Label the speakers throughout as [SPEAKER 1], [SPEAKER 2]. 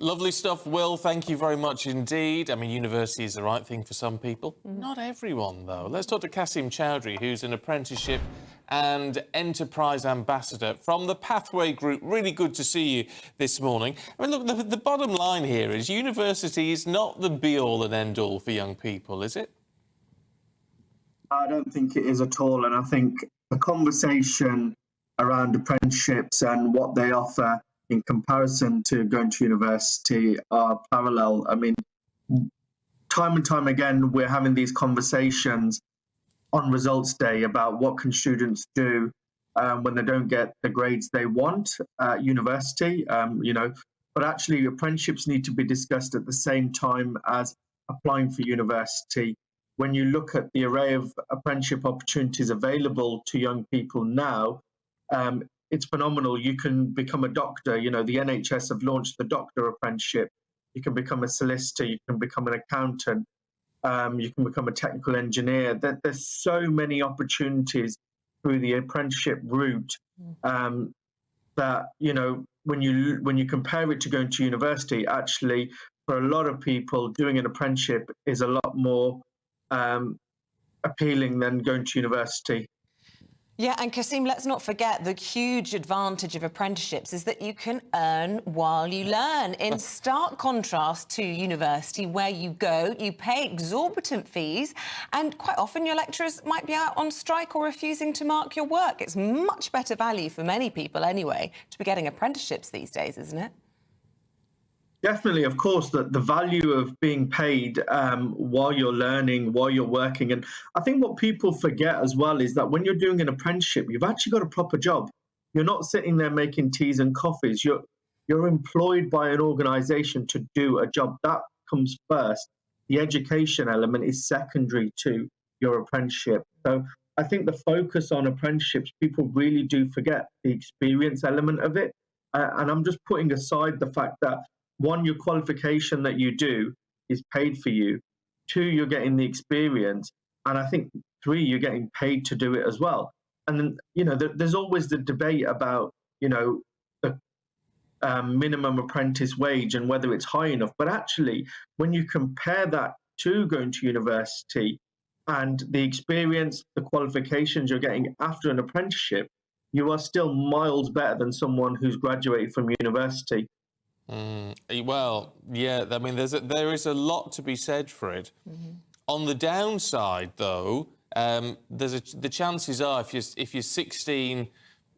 [SPEAKER 1] Lovely stuff, Will. Thank you very much indeed. I mean, university is the right thing for some people. Not everyone, though. Let's talk to Kasim Chowdhury, who's an apprenticeship and enterprise ambassador from the Pathway Group. Really good to see you this morning. I mean, look, the bottom line here is university is not the be-all and end-all for young people, is it?
[SPEAKER 2] I don't think it is at all. And I think the conversation around apprenticeships and what they offer in comparison to going to university are parallel. I mean, time and time again, we're having these conversations on results day about what can students do when they don't get the grades they want at university, but actually apprenticeships need to be discussed at the same time as applying for university. When you look at the array of apprenticeship opportunities available to young people now, it's phenomenal. You can become a doctor. You know, the NHS have launched the doctor apprenticeship. You can become a solicitor. You can become an accountant. You can become a technical engineer. There's so many opportunities through the apprenticeship route that, you know, when you compare it to going to university, actually, for a lot of people, doing an apprenticeship is a lot more appealing than going to university.
[SPEAKER 3] Yeah, and Kasim, let's not forget the huge advantage of apprenticeships is that you can earn while you learn. In stark contrast to university, where you go, you pay exorbitant fees, and quite often your lecturers might be out on strike or refusing to mark your work. It's much better value for many people anyway to be getting apprenticeships these days, isn't it?
[SPEAKER 2] Definitely, of course, the value of being paid while you're learning, while you're working. And I think what people forget as well is that when you're doing an apprenticeship, you've actually got a proper job. You're not sitting there making teas and coffees. You're employed by an organization to do a job. That comes first. The education element is secondary to your apprenticeship. So I think the focus on apprenticeships, people really do forget the experience element of it. And I'm just putting aside the fact that one, your qualification that you do is paid for you. Two, you're getting the experience. And I think three, you're getting paid to do it as well. And then, you know, there's always the debate about, you know, the minimum apprentice wage and whether it's high enough. But actually, when you compare that to going to university and the experience, the qualifications you're getting after an apprenticeship, you are still miles better than someone who's graduated from university.
[SPEAKER 1] Well, yeah, I mean, there is a lot to be said for it. On the downside, though, the chances are if you're 16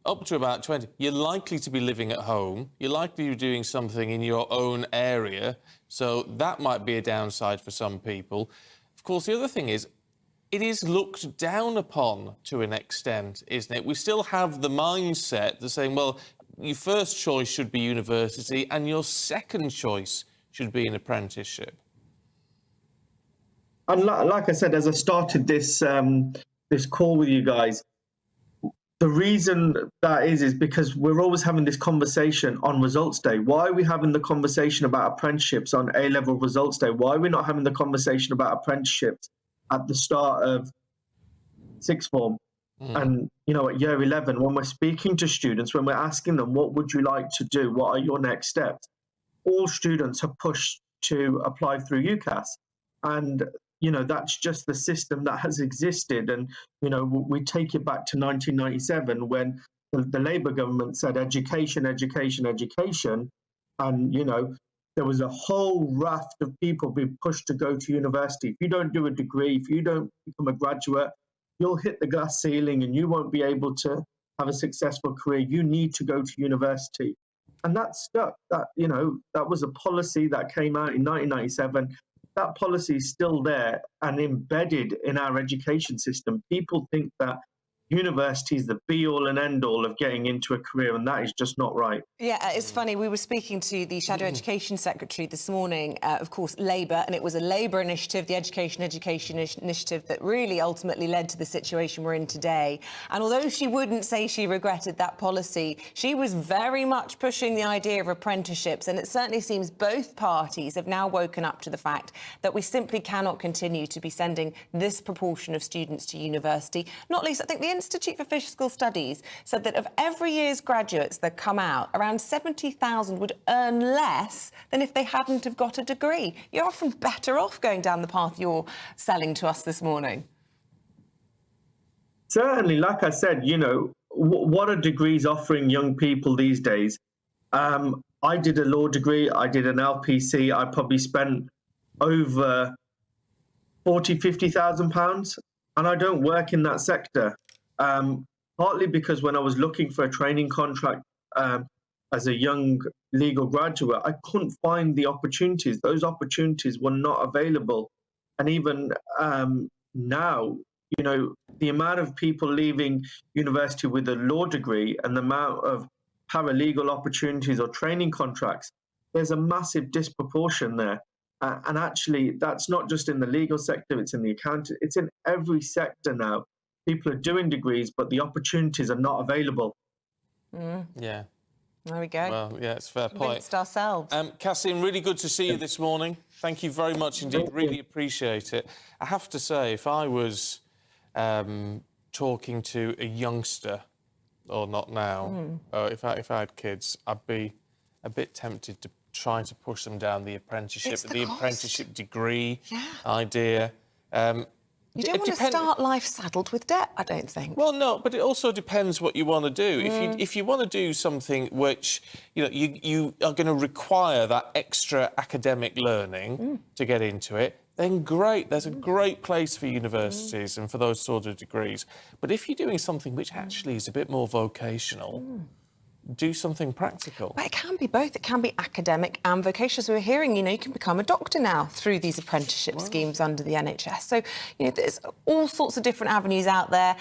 [SPEAKER 1] up to about 20, you're likely to be living at home. You're likely to be doing something in your own area. So that might be a downside for some people. Of course, the other thing is, it is looked down upon to an extent, isn't it? We still have the mindset that's saying, well, your first choice should be university and your second choice should be an apprenticeship.
[SPEAKER 2] And like I said, as I started this this call with you guys, the reason that is because we're always having this conversation on results day. Why are we having the conversation about apprenticeships on A-level results day? Why are we not having the conversation about apprenticeships at the start of sixth form? And, you know, at year 11, when we're speaking to students, when we're asking them, what would you like to do? What are your next steps? All students are pushed to apply through UCAS. And, you know, that's just the system that has existed. And, you know, we take it back to 1997 when the Labour government said education, education, education. And, you know, there was a whole raft of people being pushed to go to university. If you don't do a degree, if you don't become a graduate, you'll hit the glass ceiling and you won't be able to have a successful career. You need to go to university. And that stuck. That, you know, that was a policy that came out in 1997. That policy is still there and embedded in our education system. People think that university is the be-all and end-all of getting into a career, and that is just not right.
[SPEAKER 3] Yeah, it's funny. We were speaking to the Shadow Education Secretary this morning, of course, Labour, and it was a Labour initiative, the Education Initiative, that really ultimately led to the situation we're in today. And although she wouldn't say she regretted that policy, she was very much pushing the idea of apprenticeships, and it certainly seems both parties have now woken up to the fact that we simply cannot continue to be sending this proportion of students to university. Not least, I think the Institute for Fiscal Studies said that of every year's graduates that come out, around 70,000 would earn less than if they hadn't have got a degree. You're often better off going down the path you're selling to us this morning.
[SPEAKER 2] Certainly, like I said, you know, what are degrees offering young people these days? I did a law degree, I did an LPC, I probably spent over 40, 50,000 pounds, and I don't work in that sector. Partly because when I was looking for a training contract as a young legal graduate, I couldn't find the opportunities. Those opportunities were not available. And even now, you know, the amount of people leaving university with a law degree and the amount of paralegal opportunities or training contracts, there's a massive disproportion there. And actually, that's not just in the legal sector, it's in the accounting, it's in every sector now. People are doing degrees, but the opportunities are not available.
[SPEAKER 1] Yeah.
[SPEAKER 3] There we go.
[SPEAKER 1] Well, yeah, it's a fair point.
[SPEAKER 3] Convinced ourselves.
[SPEAKER 1] Kasim, really good to see you this morning. Thank you very much indeed. Really appreciate it. I have to say, if I was talking to a youngster, or not now, if I had kids, I'd be a bit tempted to try to push them down the apprenticeship,
[SPEAKER 3] It's the cost.
[SPEAKER 1] apprenticeship degree
[SPEAKER 3] Yeah.
[SPEAKER 1] idea.
[SPEAKER 3] You don't want to start life saddled with debt, I don't think.
[SPEAKER 1] Well, no, but it also depends what you want to do. If you want to do something which, you know, you are going to require that extra academic learning to get into it, then great. There's a great place for universities and for those sort of degrees. But if you're doing something which actually is a bit more vocational, do something practical.
[SPEAKER 3] But it can be both. It can be academic and vocational. As we were hearing, you know, you can become a doctor now through these apprenticeship schemes under the NHS. So, you know, there's all sorts of different avenues out there.